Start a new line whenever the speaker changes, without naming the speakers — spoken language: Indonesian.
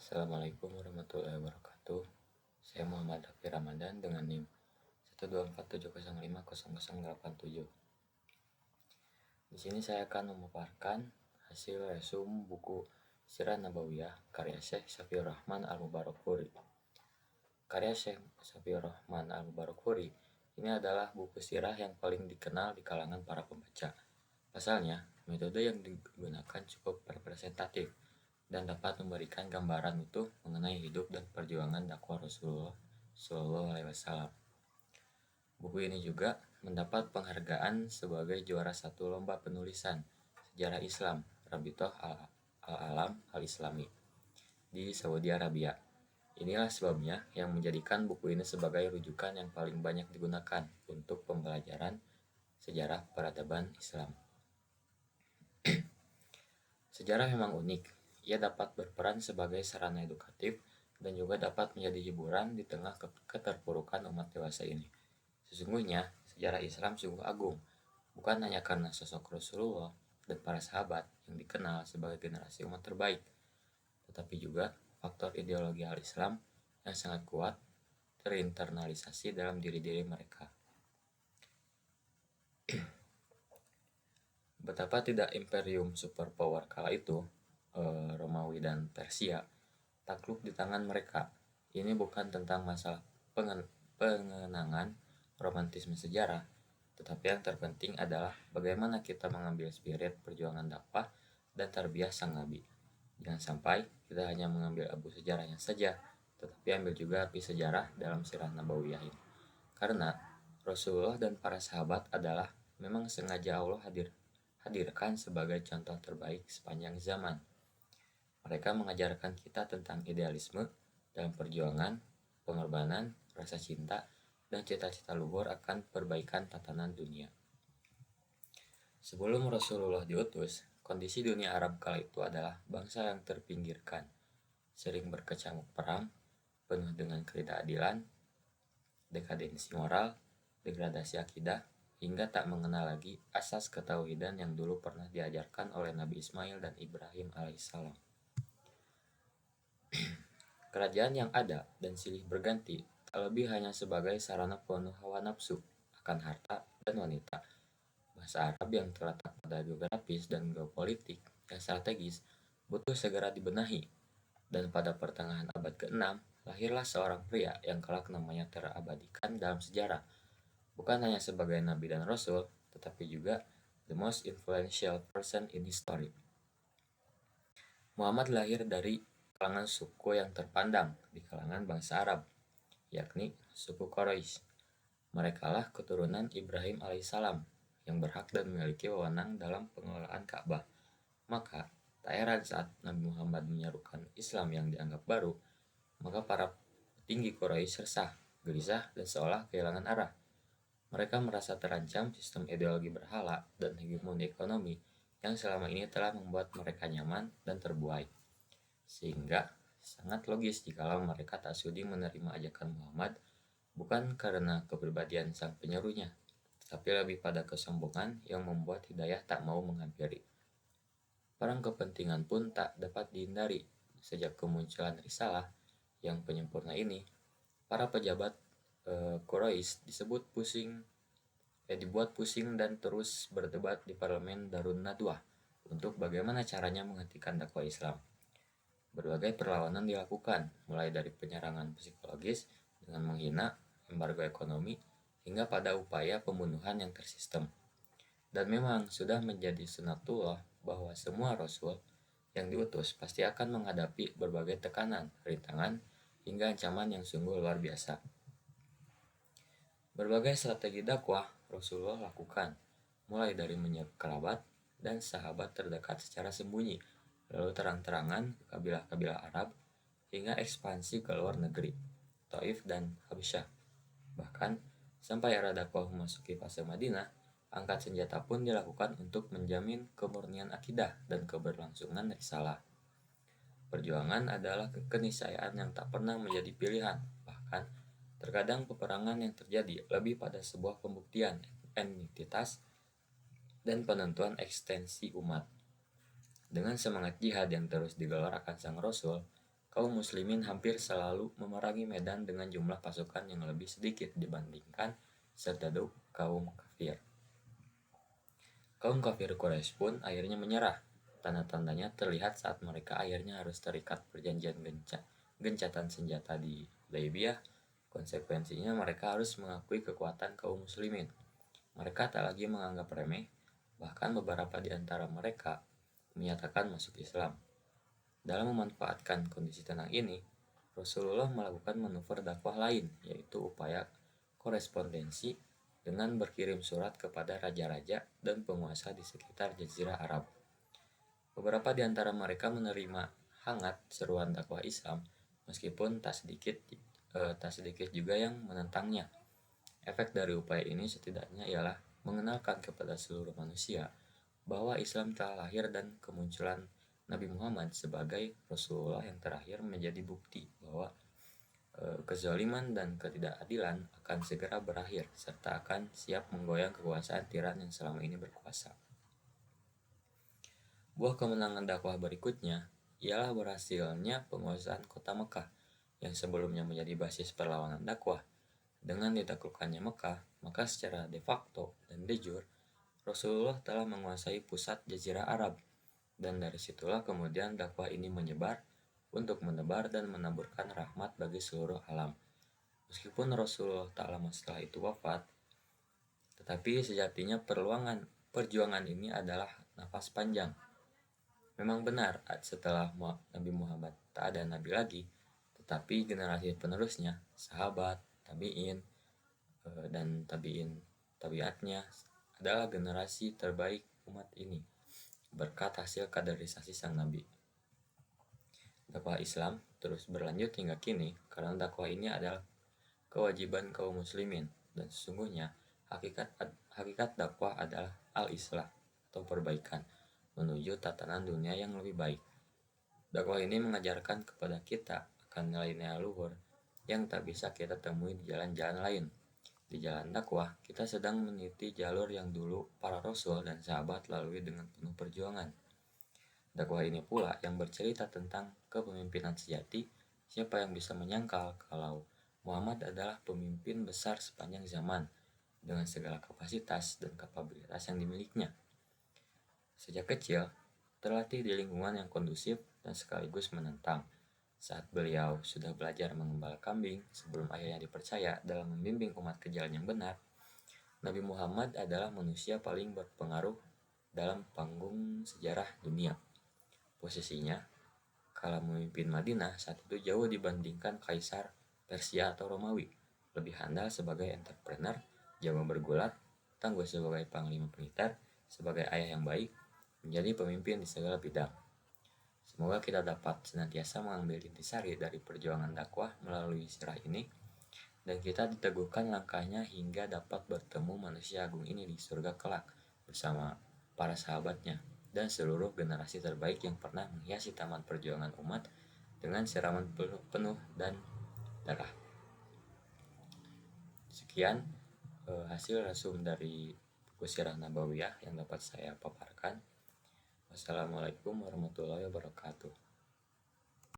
Assalamualaikum warahmatullahi wabarakatuh. Saya Muhammad Rafi Ramadan dengan NIM 12470500087. Di sini saya akan memaparkan hasil resum buku Sirah Nabawiyah karya Syekh Safiur Rahman Al-Mubarakfuri. Karya Syekh Safiur Rahman Al-Mubarakfuri ini adalah buku sirah yang paling dikenal di kalangan para pembaca. Pasalnya, metode yang digunakan cukup representatif dan dapat memberikan gambaran utuh mengenai hidup dan perjuangan dakwah Rasulullah Shallallahu Alaihi Wasallam. Buku ini juga mendapat penghargaan sebagai juara satu lomba penulisan sejarah Islam Rabitoh Al-Alam Al-Islami di Saudi Arabia. Inilah sebabnya yang menjadikan buku ini sebagai rujukan yang paling banyak digunakan untuk pembelajaran sejarah peradaban Islam. Sejarah memang unik. Ia dapat berperan sebagai sarana edukatif dan juga dapat menjadi hiburan di tengah keterpurukan umat dewasa ini. Sesungguhnya, sejarah Islam sungguh agung, bukan hanya karena sosok Rasulullah dan para sahabat yang dikenal sebagai generasi umat terbaik, tetapi juga faktor ideologi al-Islam yang sangat kuat terinternalisasi dalam diri-diri mereka. Betapa tidak imperium superpower kala itu, Romawi dan Persia, takluk di tangan mereka. Ini bukan tentang masalah pengenangan romantisme sejarah, tetapi yang terpenting adalah bagaimana kita mengambil spirit perjuangan dakwah dan tarbiyah sang nabi. Jangan sampai kita hanya mengambil abu sejarahnya saja, tetapi ambil juga api sejarah dalam sirah nabawiyah ini. Karena Rasulullah dan para sahabat adalah memang sengaja Allah hadirkan sebagai contoh terbaik sepanjang zaman. Mereka mengajarkan kita tentang idealisme dalam perjuangan, pengorbanan, rasa cinta, dan cita-cita luhur akan perbaikan tatanan dunia. Sebelum Rasulullah diutus, kondisi dunia Arab kala itu adalah bangsa yang terpinggirkan, sering berkecamuk perang, penuh dengan ketidakadilan, dekadensi moral, degradasi akidah, hingga tak mengenal lagi asas ketauhidan yang dulu pernah diajarkan oleh Nabi Ismail dan Ibrahim alaihissalam. Kerajaan yang ada dan silih berganti tak lebih hanya sebagai sarana penuh hawa nafsu akan harta dan wanita. Bahasa Arab yang terletak pada geografis dan geopolitik yang strategis butuh segera dibenahi. Dan pada pertengahan abad ke-6, lahirlah seorang pria yang kelak namanya terabadikan dalam sejarah. Bukan hanya sebagai nabi dan rasul, tetapi juga the most influential person in history. Muhammad lahir dari kalangan suku yang terpandang di kalangan bangsa Arab, yakni suku Quraisy. Merekalah keturunan Ibrahim alaihissalam yang berhak dan memiliki wewenang dalam pengelolaan Ka'bah. Maka, tak heran saat Nabi Muhammad menyerukan Islam yang dianggap baru, maka para petinggi Quraisy resah, gelisah, dan seolah kehilangan arah. Mereka merasa terancam sistem ideologi berhala dan hegemoni ekonomi yang selama ini telah membuat mereka nyaman dan terbuai. Sehingga sangat logis jikalau mereka tak sudi menerima ajakan Muhammad, bukan karena kepribadian sang penyerunya, tapi lebih pada kesombongan yang membuat hidayah tak mau menghampiri. Perang kepentingan pun tak dapat dihindari. Sejak kemunculan risalah yang penyempurna ini, para pejabat Quraisy dibuat pusing dan terus berdebat di parlemen Darun Nadwah untuk bagaimana caranya menghentikan dakwah Islam. Berbagai perlawanan dilakukan, mulai dari penyerangan psikologis dengan menghina, embargo ekonomi, hingga pada upaya pembunuhan yang tersistem. Dan memang sudah menjadi sunatullah bahwa semua rasul yang diutus pasti akan menghadapi berbagai tekanan, rintangan, hingga ancaman yang sungguh luar biasa. Berbagai strategi dakwah Rasulullah lakukan, mulai dari menyerbu kerabat dan sahabat terdekat secara sembunyi, lalu terang-terangan ke kabilah-kabilah Arab, hingga ekspansi ke luar negeri, Taif dan Habasyah. Bahkan, sampai era dakwah memasuki fase Madinah, angkat senjata pun dilakukan untuk menjamin kemurnian akidah dan keberlangsungan risalah. Perjuangan adalah keniscayaan yang tak pernah menjadi pilihan, bahkan terkadang peperangan yang terjadi lebih pada sebuah pembuktian entitas dan penentuan ekstensi umat. Dengan semangat jihad yang terus digelar akan sang Rasul, kaum muslimin hampir selalu memerangi Medan dengan jumlah pasukan yang lebih sedikit dibandingkan serdadu kaum kafir. Kaum kafir Quraisy pun akhirnya menyerah. Tanda-tandanya terlihat saat mereka akhirnya harus terikat perjanjian gencatan senjata di Hudaybiyah. Konsekuensinya mereka harus mengakui kekuatan kaum muslimin. Mereka tak lagi menganggap remeh, bahkan beberapa di antara mereka menyatakan masuk Islam. Dalam memanfaatkan kondisi tenang ini, Rasulullah melakukan manuver dakwah lain, yaitu upaya korespondensi dengan berkirim surat kepada raja-raja dan penguasa di sekitar Jazirah Arab. Beberapa di antara mereka menerima hangat seruan dakwah Islam, meskipun tak sedikit juga yang menentangnya. Efek dari upaya ini setidaknya ialah mengenalkan kepada seluruh manusia bahwa Islam telah lahir dan kemunculan Nabi Muhammad sebagai Rasulullah yang terakhir menjadi bukti bahwa kezaliman dan ketidakadilan akan segera berakhir serta akan siap menggoyang kekuasaan tiran yang selama ini berkuasa. Buah kemenangan dakwah berikutnya ialah berhasilnya penguasaan kota Mekah yang sebelumnya menjadi basis perlawanan dakwah. Dengan ditaklukkannya Mekah, maka secara de facto dan de jure Rasulullah telah menguasai pusat Jazirah Arab, dan dari situlah kemudian dakwah ini menyebar untuk menebar dan menaburkan rahmat bagi seluruh alam. Meskipun Rasulullah tak lama setelah itu wafat, tetapi sejatinya perjuangan ini adalah nafas panjang. Memang benar setelah Nabi Muhammad tak ada nabi lagi, tetapi generasi penerusnya, sahabat, tabi'in, dan tabiatnya adalah generasi terbaik umat ini berkat hasil kaderisasi sang nabi. Dakwah Islam terus berlanjut hingga kini karena dakwah ini adalah kewajiban kaum muslimin, dan sesungguhnya hakikat dakwah adalah al-islah atau perbaikan menuju tatanan dunia yang lebih baik. Dakwah ini mengajarkan kepada kita akan nilai-nilai luhur yang tak bisa kita temui di jalan-jalan lain. Di jalan dakwah, kita sedang meniti jalur yang dulu para rasul dan sahabat lalui dengan penuh perjuangan. Dakwah ini pula yang bercerita tentang kepemimpinan sejati. Siapa yang bisa menyangkal kalau Muhammad adalah pemimpin besar sepanjang zaman dengan segala kapasitas dan kapabilitas yang dimilikinya. Sejak kecil, terlatih di lingkungan yang kondusif dan sekaligus menentang. Saat beliau sudah belajar mengembala kambing sebelum akhirnya dipercaya dalam membimbing umat ke jalan yang benar, Nabi Muhammad adalah manusia paling berpengaruh dalam panggung sejarah dunia. Posisinya, kala memimpin Madinah saat itu jauh dibandingkan Kaisar Persia atau Romawi. Lebih handal sebagai entrepreneur, jago bergulat, tangguh sebagai panglima militer, sebagai ayah yang baik, menjadi pemimpin di segala bidang. Semoga kita dapat senantiasa mengambil intisari dari perjuangan dakwah melalui sirah ini, dan kita diteguhkan langkahnya hingga dapat bertemu manusia agung ini di surga kelak bersama para sahabatnya dan seluruh generasi terbaik yang pernah menghiasi taman perjuangan umat dengan siraman penuh dan darah. Sekian hasil resum dari buku Sirah Nabawiyah yang dapat saya paparkan. Wassalamualaikum warahmatullahi wabarakatuh.